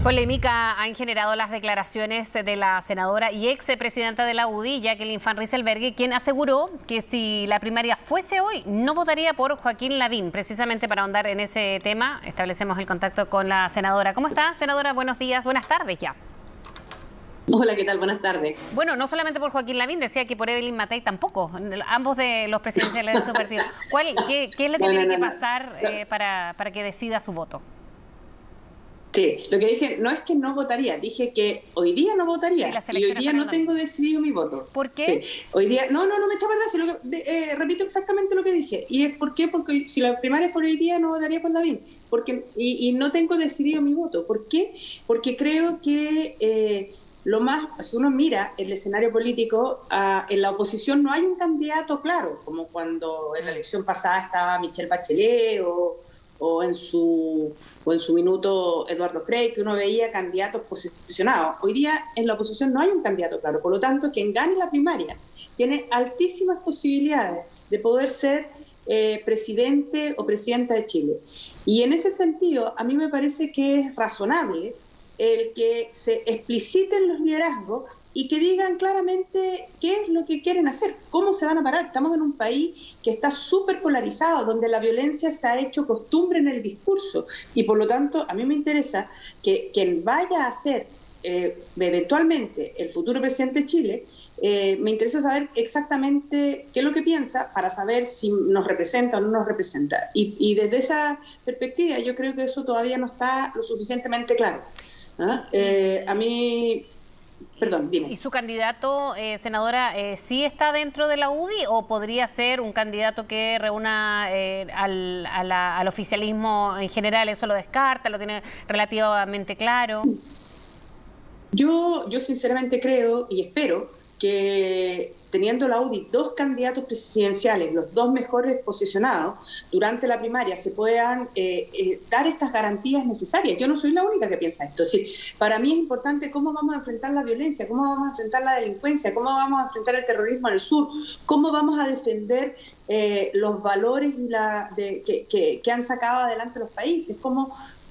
Polémica han generado las declaraciones de la senadora y ex presidenta de la UDI, Jacqueline Van Rysselberghe, quien aseguró que si la primaria fuese hoy, no votaría por Joaquín Lavín. Precisamente para ahondar en ese tema, establecemos el contacto con la senadora. ¿Cómo está, senadora? Buenos días, buenas tardes ya. Hola, ¿qué tal? Buenas tardes. Bueno, no solamente por Joaquín Lavín, decía que por Evelyn Matei tampoco, ambos de los presidenciales de su partido. ¿Qué es lo que tiene que pasar para que decida su voto? Sí, lo que dije no es que no votaría, dije que hoy día no votaría y hoy día no tengo decidido mi voto. ¿Por qué? Sí, hoy día, no me echaba atrás, repito exactamente lo que dije. ¿Y es por qué? Porque si la primaria fuera hoy día no votaría por Lavín, y no tengo decidido mi voto. ¿Por qué? Porque creo que si uno mira el escenario político, en la oposición no hay un candidato claro, como cuando en la elección pasada estaba Michelle Bachelet o en su minuto Eduardo Frei, que uno veía candidatos posicionados. Hoy día en la oposición no hay un candidato claro, por lo tanto quien gane la primaria tiene altísimas posibilidades de poder ser presidente o presidenta de Chile. Y en ese sentido a mí me parece que es razonable el que se expliciten los liderazgos y que digan claramente qué es lo que quieren hacer, cómo se van a parar. Estamos en un país que está súper polarizado, donde la violencia se ha hecho costumbre en el discurso, y por lo tanto a mí me interesa que quien vaya a ser eventualmente el futuro presidente de Chile, me interesa saber exactamente qué es lo que piensa para saber si nos representa o no nos representa. Y desde esa perspectiva yo creo que eso todavía no está lo suficientemente claro. A mí... Perdón, dime. ¿Y su candidato, senadora, sí está dentro de la UDI o podría ser un candidato que reúna al oficialismo en general? ¿Eso lo descarta? ¿Lo tiene relativamente claro? Yo sinceramente creo y espero que teniendo la UDI dos candidatos presidenciales, los dos mejores posicionados, durante la primaria se puedan dar estas garantías necesarias. Yo no soy la única que piensa esto. Es decir, para mí es importante cómo vamos a enfrentar la violencia, cómo vamos a enfrentar la delincuencia, cómo vamos a enfrentar el terrorismo en el sur, cómo vamos a defender los valores que han sacado adelante los países,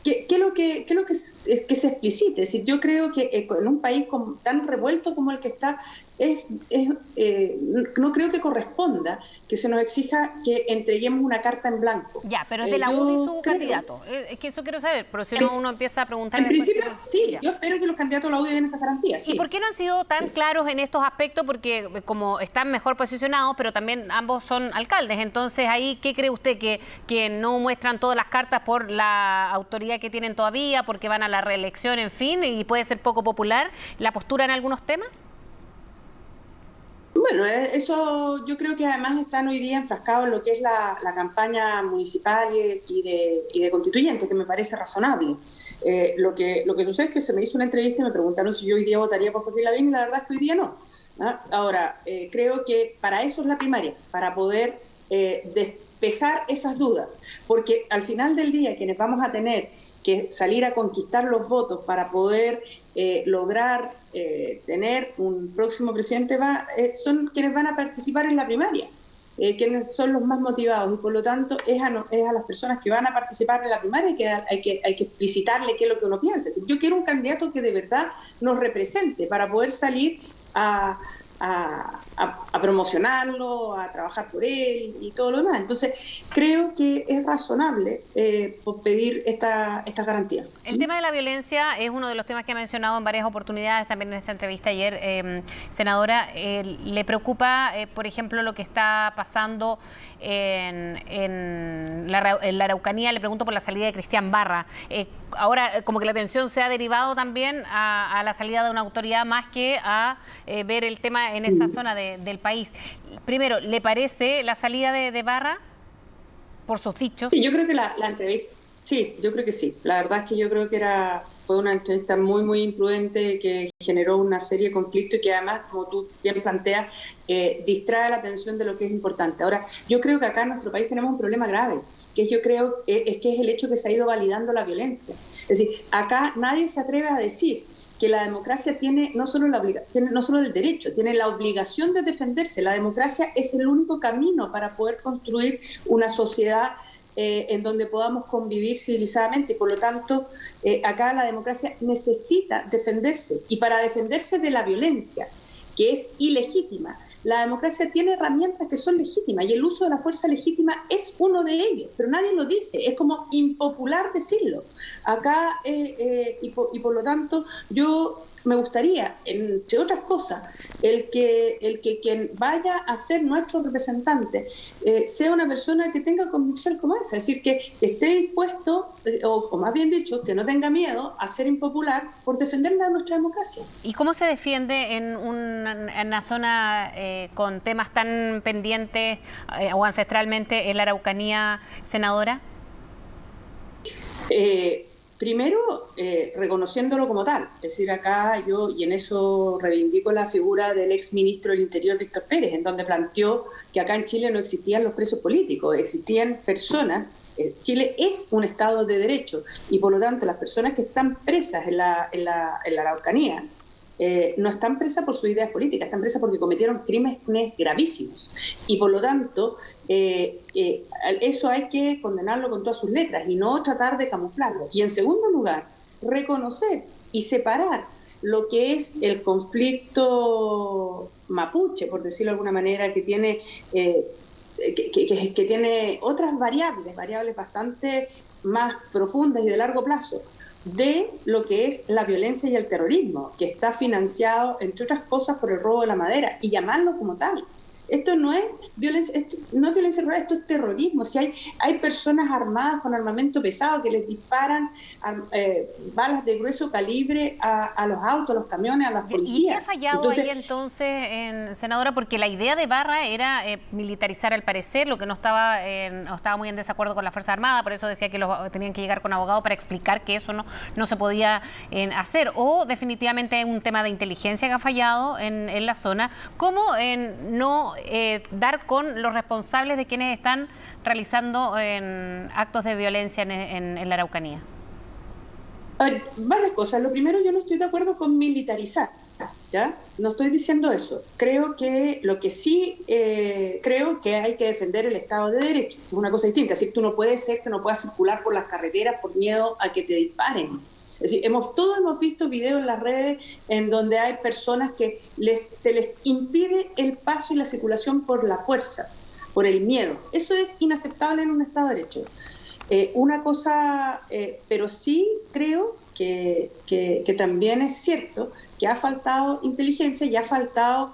¿Qué es lo que se explicite? Es decir, yo creo que en un país tan revuelto como el que está, no creo que corresponda que se nos exija que entreguemos una carta en blanco. Ya, pero es de la UDI su candidato. Es que eso quiero saber, pero si no uno empieza a preguntar... En principio, sí, yo espero que los candidatos de la UDI den esas garantías. ¿Y por qué no han sido tan claros en estos aspectos? Porque como están mejor posicionados, pero también ambos son alcaldes. Entonces, ahí, ¿qué cree usted? ¿Que no muestran todas las cartas por la autoridad que tienen todavía, porque van a la reelección, en fin, y puede ser poco popular la postura en algunos temas? Bueno, eso yo creo que además están hoy día enfrascados en lo que es la campaña municipal y de constituyentes, que me parece razonable. Lo que sucede es que se me hizo una entrevista y me preguntaron si yo hoy día votaría por Joaquín Lavín, y la verdad es que hoy día no. Ahora, creo que para eso es la primaria, para poder despejar esas dudas, porque al final del día quienes vamos a tener que salir a conquistar los votos para poder lograr tener un próximo presidente son quienes van a participar en la primaria, quienes son los más motivados, y por lo tanto es a las personas que van a participar en la primaria que hay que explicitarle qué es lo que uno piensa. Es decir, yo quiero un candidato que de verdad nos represente para poder salir a promocionarlo, a trabajar por él y todo lo demás. Entonces, creo que es razonable pedir estas garantías. El tema de la violencia es uno de los temas que ha mencionado en varias oportunidades, también en esta entrevista ayer. Senadora, ¿le preocupa, por ejemplo, lo que está pasando en la Araucanía? Le pregunto por la salida de Cristian Barra. Ahora, como que la atención se ha derivado también a la salida de una autoridad más que a ver el tema en esa zona del país. Primero, ¿le parece la salida de Barra por sus dichos? Sí, yo creo que la entrevista, sí, yo creo que sí. La verdad es que yo creo que fue una entrevista muy, muy imprudente, que generó una serie de conflictos y que además, como tú bien planteas, distrae la atención de lo que es importante. Ahora, yo creo que acá en nuestro país tenemos un problema grave, que yo creo es el hecho que se ha ido validando la violencia. Es decir, acá nadie se atreve a decir que la democracia tiene no solo el derecho, tiene la obligación de defenderse. La democracia es el único camino para poder construir una sociedad en donde podamos convivir civilizadamente. Por lo tanto, acá la democracia necesita defenderse, y para defenderse de la violencia, que es ilegítima, la democracia tiene herramientas que son legítimas, y el uso de la fuerza legítima es uno de ellos, pero nadie lo dice, es como impopular decirlo. Acá, y por lo tanto, yo me gustaría, entre otras cosas, el que quien vaya a ser nuestro representante sea una persona que tenga convicción como esa, es decir, que esté dispuesto, o más bien dicho, que no tenga miedo a ser impopular por defender nuestra democracia. ¿Y cómo se defiende en una zona con temas tan pendientes o ancestralmente en la Araucanía, senadora? Primero, reconociéndolo como tal. Es decir, acá yo, y en eso reivindico la figura del ex ministro del Interior, Víctor Pérez, en donde planteó que acá en Chile no existían los presos políticos, existían personas. Chile es un Estado de Derecho, y por lo tanto las personas que están presas en la Araucanía no están presas por sus ideas políticas, están presas porque cometieron crímenes gravísimos. Y por lo tanto, eso hay que condenarlo con todas sus letras y no tratar de camuflarlo. Y en segundo lugar, reconocer y separar lo que es el conflicto mapuche, por decirlo de alguna manera, que tiene... que tiene otras variables bastante más profundas y de largo plazo, de lo que es la violencia y el terrorismo, que está financiado, entre otras cosas, por el robo de la madera, y llamarlo como tal. Esto no es violencia, rural, esto es terrorismo. Si hay personas armadas con armamento pesado que les disparan balas de grueso calibre a los autos, a los camiones, a las policías. ¿Y qué ha fallado ahí entonces, senadora? Porque la idea de Barra era militarizar, al parecer, lo que no estaba muy en desacuerdo con la Fuerza Armada, por eso decía que tenían que llegar con abogados para explicar que eso no se podía hacer. O definitivamente un tema de inteligencia que ha fallado en la zona. ¿Cómo no dar con los responsables de quienes están realizando actos de violencia en la Araucanía? A ver, varias cosas. Lo primero, yo no estoy de acuerdo con militarizar, ¿ya? No estoy diciendo eso. Creo que lo que sí creo que hay que defender el Estado de Derecho. Es una cosa distinta. Es decir, tú no puedes ser que no puedas circular por las carreteras por miedo a que te disparen. Es decir, todos hemos visto videos en las redes en donde hay personas que se les impide el paso y la circulación por la fuerza, por el miedo. Eso es inaceptable en un Estado de Derecho. Una cosa, pero sí creo que también es cierto que ha faltado inteligencia y ha faltado,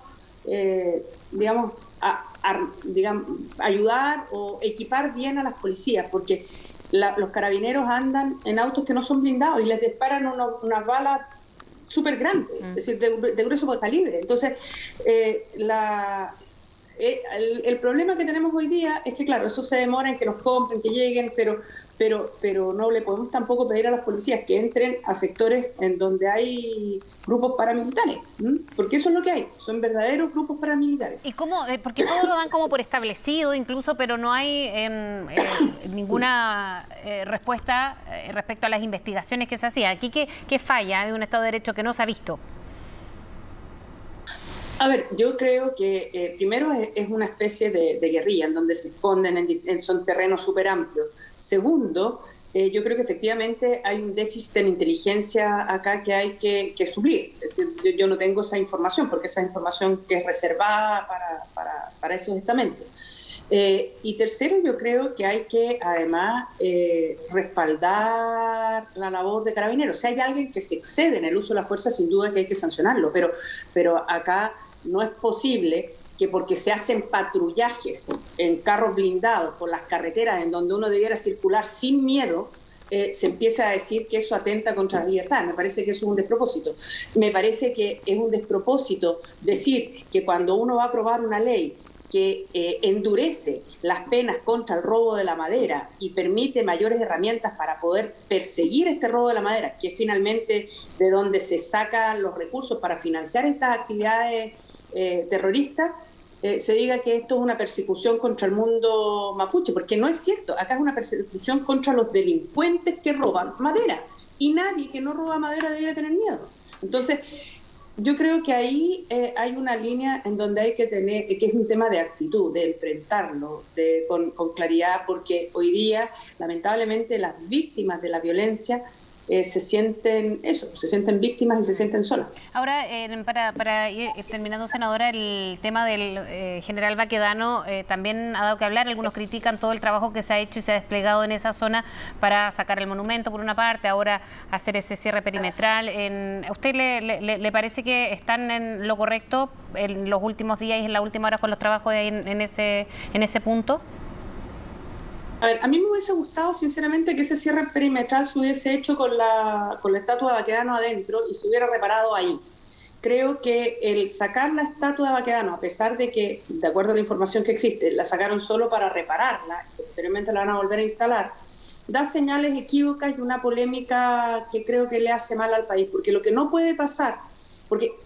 ayudar o equipar bien a las policías, porque los carabineros andan en autos que no son blindados y les disparan unas balas súper grandes, es decir, de grueso calibre. Entonces, el problema que tenemos hoy día es que, claro, eso se demora en que los compren, que lleguen, pero no le podemos tampoco pedir a las policías que entren a sectores en donde hay grupos paramilitares, porque eso es lo que hay, son verdaderos grupos paramilitares. ¿Y cómo? Porque todos lo dan como por establecido incluso, pero no hay ninguna respuesta respecto a las investigaciones que se hacían. Aquí, ¿qué falla en un Estado de Derecho que no se ha visto? A ver, yo creo que primero es una especie de guerrilla en donde se esconden, son terrenos súper amplios. Segundo, yo creo que efectivamente hay un déficit en inteligencia acá que hay que suplir. Es decir, yo no tengo esa información porque esa información que es reservada para esos estamentos. Y tercero, yo creo que hay que además respaldar la labor de carabineros. Si hay alguien que se excede en el uso de la fuerza, sin duda que hay que sancionarlo, pero acá no es posible que porque se hacen patrullajes en carros blindados por las carreteras en donde uno debiera circular sin miedo, se empieza a decir que eso atenta contra la libertad. Me parece que eso es un despropósito. Me parece que es un despropósito decir que cuando uno va a aprobar una ley que endurece las penas contra el robo de la madera y permite mayores herramientas para poder perseguir este robo de la madera, que es finalmente de donde se sacan los recursos para financiar estas actividades terroristas, se diga que esto es una persecución contra el mundo mapuche, porque no es cierto. Acá es una persecución contra los delincuentes que roban madera, y nadie que no roba madera debería tener miedo. Entonces, Yo creo que ahí hay una línea en donde hay que tener, que es un tema de actitud, de enfrentarlo con claridad, porque hoy día, lamentablemente, las víctimas de la violencia se sienten víctimas y se sienten solas. Ahora, para ir terminando, senadora, el tema del general Baquedano también ha dado que hablar. Algunos critican todo el trabajo que se ha hecho y se ha desplegado en esa zona para sacar el monumento, por una parte, ahora hacer ese cierre perimetral. ¿A usted le parece que están en lo correcto en los últimos días y en la última hora con los trabajos en ese punto? A ver, a mí me hubiese gustado, sinceramente, que ese cierre perimetral se hubiese hecho con la estatua de Baquedano adentro y se hubiera reparado ahí. Creo que el sacar la estatua de Baquedano, a pesar de que, de acuerdo a la información que existe, la sacaron solo para repararla, y posteriormente la van a volver a instalar, da señales equívocas y una polémica que creo que le hace mal al país, porque lo que no puede pasar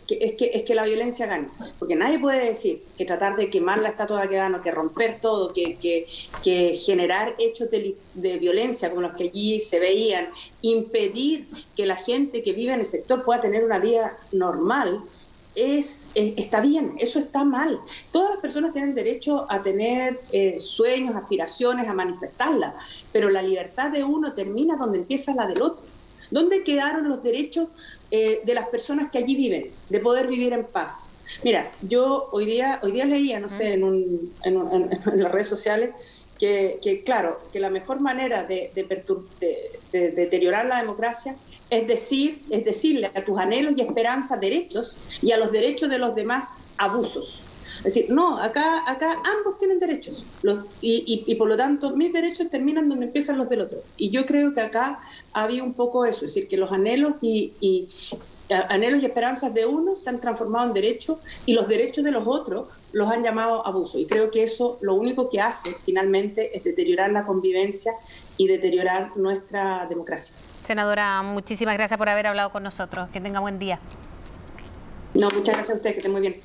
es que la violencia gane, porque nadie puede decir que tratar de quemar la estatua de Baquedano, que romper todo, que generar hechos de violencia como los que allí se veían, impedir que la gente que vive en el sector pueda tener una vida normal, está bien, eso está mal. Todas las personas tienen derecho a tener sueños, aspiraciones, a manifestarlas, pero la libertad de uno termina donde empieza la del otro. ¿Dónde quedaron los derechos de las personas que allí viven, de poder vivir en paz? Mira, yo hoy día leía, no sé, en las redes sociales, que claro, que la mejor manera de deteriorar la democracia es decirle a tus anhelos y esperanzas derechos y a los derechos de los demás abusos. Es decir, no, acá ambos tienen derechos y por lo tanto mis derechos terminan donde empiezan los del otro. Y yo creo que acá había un poco eso, es decir, que los anhelos y esperanzas de unos se han transformado en derechos y los derechos de los otros los han llamado abuso. Y creo que eso lo único que hace finalmente es deteriorar la convivencia y deteriorar nuestra democracia. Senadora, muchísimas gracias por haber hablado con nosotros. Que tenga buen día. No, muchas gracias a usted, que esté muy bien.